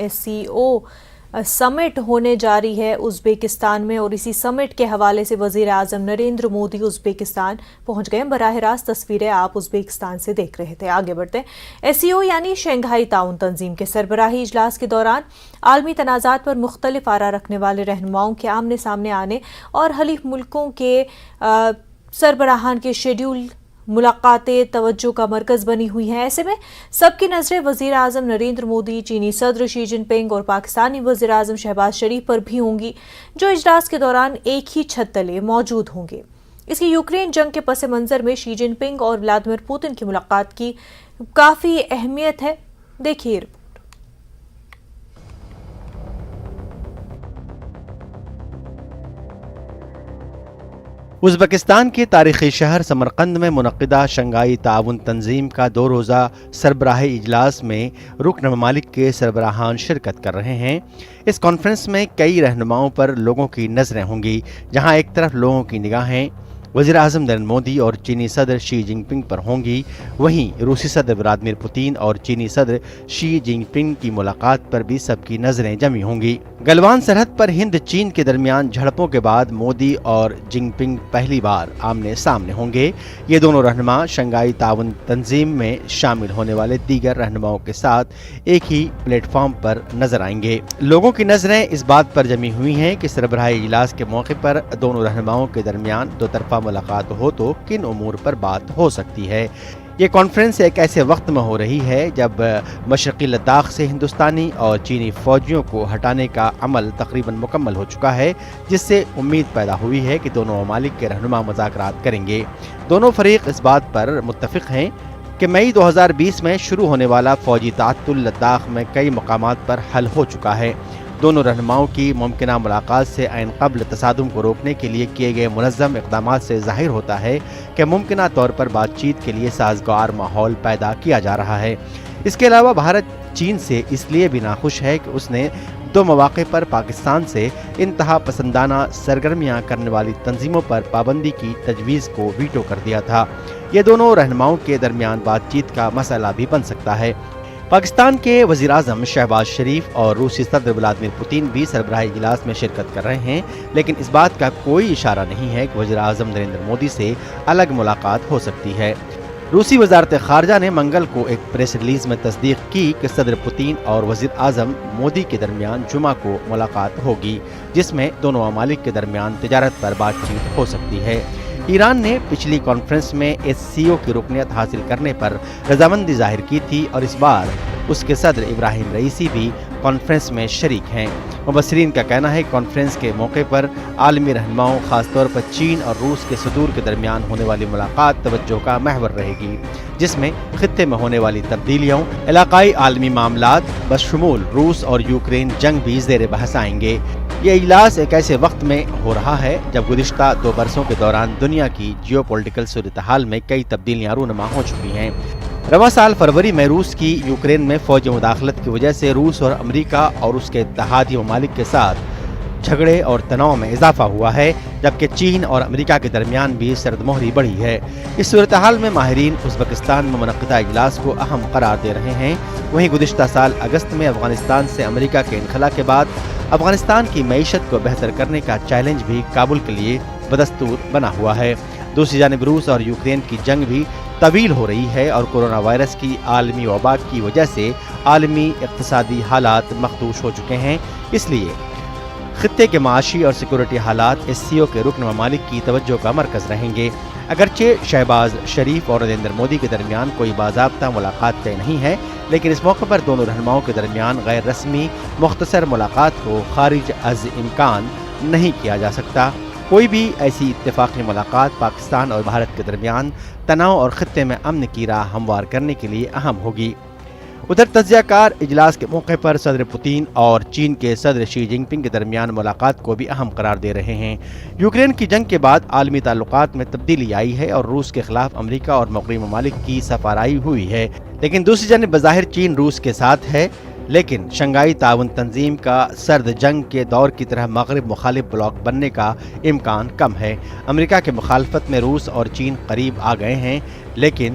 SCO سمٹ ہونے جاری ہے ازبیکستان میں، اور اسی سمٹ کے حوالے سے وزیر اعظم نریندر مودی ازبیکستان پہنچ گئے۔ براہ راست تصویریں آپ ازبیکستان سے دیکھ رہے تھے۔ آگے بڑھتے ہیں۔ SCO یعنی شنگھائی تعاون تنظیم کے سربراہی اجلاس کے دوران عالمی تنازعات پر مختلف آراء رکھنے والے رہنماؤں کے آمنے سامنے آنے اور حلیف ملکوں کے سربراہان کے شیڈول ملاقاتیں توجہ کا مرکز بنی ہوئی ہیں۔ ایسے میں سب کی نظریں وزیر اعظم نریندر مودی، چینی صدر شی جن پنگ اور پاکستانی وزیر اعظم شہباز شریف پر بھی ہوں گی، جو اجلاس کے دوران ایک ہی چھت تلے موجود ہوں گے۔ اس کی یوکرین جنگ کے پس منظر میں شی جن پنگ اور ولادیمیر پوتن کی ملاقات کی کافی اہمیت ہے۔ دیکھیے رپورٹ۔ ازبکستان کے تاریخی شہر سمرقند میں منعقدہ شنگھائی تعاون تنظیم کا 2 روزہ سربراہی اجلاس میں رکن ممالک کے سربراہان شرکت کر رہے ہیں۔ اس کانفرنس میں کئی رہنماؤں پر لوگوں کی نظریں ہوں گی، جہاں ایک طرف لوگوں کی نگاہیں وزیر اعظم نریندر مودی اور چینی صدر شی جن پنگ پر ہوں گی، وہیں روسی صدر ولادیمیر پوتین اور چینی صدر شی جن پنگ کی ملاقات پر بھی سب کی نظریں جمی ہوں گی۔ گلوان سرحد پر ہند چین کے درمیان جھڑپوں کے بعد مودی اور جن پنگ پہلی بار آمنے سامنے ہوں گے۔ یہ دونوں رہنما شنگھائی تعاون تنظیم میں شامل ہونے والے دیگر رہنماؤں کے ساتھ ایک ہی پلیٹ فارم پر نظر آئیں گے۔ لوگوں کی نظریں اس بات پر جمی ہوئی ہیں کہ سربراہی اجلاس کے موقع پر دونوں رہنماؤں کے درمیان دو طرفہ ملاقات ہو تو کن امور پر بات ہو سکتی ہے۔ یہ کانفرنس ایک ایسے وقت میں ہو رہی ہے جب مشرقی لداخ سے ہندوستانی اور چینی فوجیوں کو ہٹانے کا عمل تقریباً مکمل ہو چکا ہے، جس سے امید پیدا ہوئی ہے کہ دونوں ممالک کے رہنما مذاکرات کریں گے۔ دونوں فریق اس بات پر متفق ہیں کہ مئی 2020 میں شروع ہونے والا فوجی تعطل لداخ میں کئی مقامات پر حل ہو چکا ہے۔ دونوں رہنماؤں کی ممکنہ ملاقات سے عین قبل تصادم کو روکنے کے لیے کیے گئے منظم اقدامات سے ظاہر ہوتا ہے کہ ممکنہ طور پر بات چیت کے لیے سازگار ماحول پیدا کیا جا رہا ہے۔ اس کے علاوہ بھارت چین سے اس لیے بھی ناخوش ہے کہ اس نے 2 مواقع پر پاکستان سے انتہا پسندانہ سرگرمیاں کرنے والی تنظیموں پر پابندی کی تجویز کو ویٹو کر دیا تھا۔ یہ دونوں رہنماؤں کے درمیان بات چیت کا مسئلہ بھی بن سکتا ہے۔ پاکستان کے وزیر اعظم شہباز شریف اور روسی صدر ولادیمیر پوتین بھی سربراہی اجلاس میں شرکت کر رہے ہیں، لیکن اس بات کا کوئی اشارہ نہیں ہے کہ وزیر اعظم نریندر مودی سے الگ ملاقات ہو سکتی ہے۔ روسی وزارت خارجہ نے منگل کو ایک پریس ریلیز میں تصدیق کی کہ صدر پوتین اور وزیر اعظم مودی کے درمیان جمعہ کو ملاقات ہوگی، جس میں دونوں ممالک کے درمیان تجارت پر بات چیت ہو سکتی ہے۔ ایران نے پچھلی کانفرنس میں SCO کی رکنیت حاصل کرنے پر رضامندی ظاہر کی تھی اور اس بار اس کے صدر ابراہیم رئیسی بھی کانفرنس میں شریک ہیں۔ مبصرین کا کہنا ہے کہ کانفرنس کے موقع پر عالمی رہنماؤں، خاص طور پر چین اور روس کے صدور کے درمیان ہونے والی ملاقات توجہ کا محور رہے گی، جس میں خطے میں ہونے والی تبدیلیوں، علاقائی عالمی معاملات بشمول روس اور یوکرین جنگ بھی زیر بحث آئیں گے۔ یہ اجلاس ایک ایسے وقت میں ہو رہا ہے جب گزشتہ 2 برسوں کے دوران دنیا کی جیو پولیٹیکل صورتحال میں کئی تبدیلیاں رونما ہو چکی ہیں۔ رواں سال فروری میں روس کی یوکرین میں فوجی مداخلت کی وجہ سے روس اور امریکہ اور اس کے اتحادی ممالک کے ساتھ جھگڑے اور تناؤ میں اضافہ ہوا ہے، جبکہ چین اور امریکہ کے درمیان بھی سرد مہری بڑھی ہے۔ اس صورتحال میں ماہرین ازبکستان میں منعقدہ اجلاس کو اہم قرار دے رہے ہیں۔ وہیں گزشتہ سال اگست میں افغانستان سے امریکہ کے انخلا کے بعد افغانستان کی معیشت کو بہتر کرنے کا چیلنج بھی کابل کے لیے بدستور بنا ہوا ہے۔ دوسری جانب روس اور یوکرین کی جنگ بھی طویل ہو رہی ہے اور کورونا وائرس کی عالمی وبا کی وجہ سے عالمی اقتصادی حالات مخدوش ہو چکے ہیں۔ اس لیے خطے کے معاشی اور سیکورٹی حالات SCO کے رکن ممالک کی توجہ کا مرکز رہیں گے۔ اگرچہ شہباز شریف اور نریندر مودی کے درمیان کوئی باضابطہ ملاقات طے نہیں ہے، لیکن اس موقع پر دونوں رہنماؤں کے درمیان غیر رسمی مختصر ملاقات کو خارج از امکان نہیں کیا جا سکتا۔ کوئی بھی ایسی اتفاقی ملاقات پاکستان اور بھارت کے درمیان تناؤ اور خطے میں امن کی راہ ہموار کرنے کے لیے اہم ہوگی۔ ادھر تجزیہ کار اجلاس کے موقع پر صدر پوتین اور چین کے صدر شی جن پنگ کے درمیان ملاقات کو بھی اہم قرار دے رہے ہیں۔ یوکرین کی جنگ کے بعد عالمی تعلقات میں تبدیلی آئی ہے اور روس کے خلاف امریکہ اور مغربی ممالک کی سفارائی ہوئی ہے، لیکن دوسری جانب بظاہر چین روس کے ساتھ ہے، لیکن شنگھائی تعاون تنظیم کا سرد جنگ کے دور کی طرح مغرب مخالف بلاک بننے کا امکان کم ہے۔ امریکہ کے مخالفت میں روس اور چین قریب آ گئے ہیں، لیکن